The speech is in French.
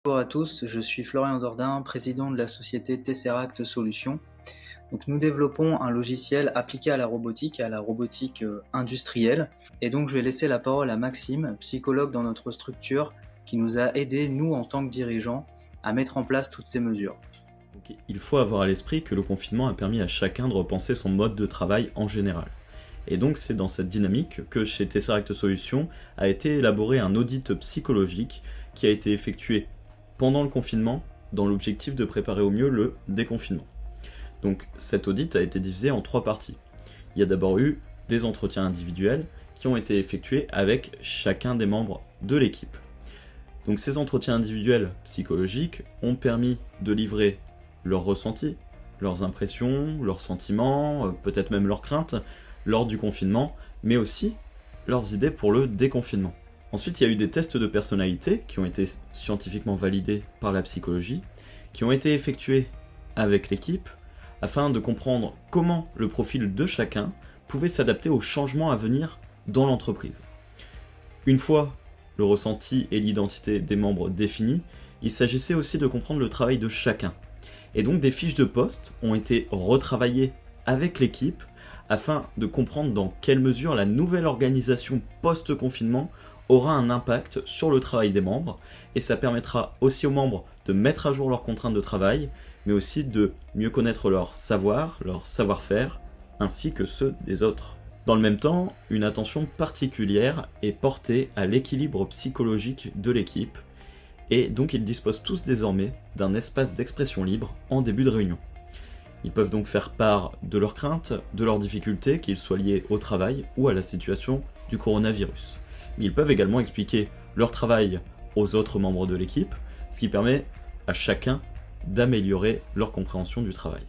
Bonjour à tous, je suis Florian Dordain, président de la société Tesseract Solutions. Donc, nous développons un logiciel appliqué à la robotique industrielle. Et donc je vais laisser la parole à Maxime, psychologue dans notre structure, qui nous a aidés, nous en tant que dirigeants, à mettre en place toutes ces mesures. Donc, il faut avoir à l'esprit que le confinement a permis à chacun de repenser son mode de travail en général. Et donc c'est dans cette dynamique que chez Tesseract Solutions a été élaboré un audit psychologique qui a été effectué pendant le confinement dans l'objectif de préparer au mieux le déconfinement. Donc cet audit a été divisé en 3 parties. Il y a d'abord eu des entretiens individuels qui ont été effectués avec chacun des membres de l'équipe. Donc ces entretiens individuels psychologiques ont permis de livrer leurs ressentis, leurs impressions, leurs sentiments, peut-être même leurs craintes lors du confinement, mais aussi leurs idées pour le déconfinement. Ensuite, il y a eu des tests de personnalité qui ont été scientifiquement validés par la psychologie, qui ont été effectués avec l'équipe, afin de comprendre comment le profil de chacun pouvait s'adapter aux changements à venir dans l'entreprise. Une fois le ressenti et l'identité des membres définis, il s'agissait aussi de comprendre le travail de chacun. Et donc des fiches de poste ont été retravaillées avec l'équipe afin de comprendre dans quelle mesure la nouvelle organisation post-confinement aura un impact sur le travail des membres, et ça permettra aussi aux membres de mettre à jour leurs contraintes de travail, mais aussi de mieux connaître leur savoir, leur savoir-faire, ainsi que ceux des autres. Dans le même temps, une attention particulière est portée à l'équilibre psychologique de l'équipe, et donc ils disposent tous désormais d'un espace d'expression libre en début de réunion. Ils peuvent donc faire part de leurs craintes, de leurs difficultés, qu'ils soient liés au travail ou à la situation du coronavirus. Mais ils peuvent également expliquer leur travail aux autres membres de l'équipe, ce qui permet à chacun d'améliorer leur compréhension du travail.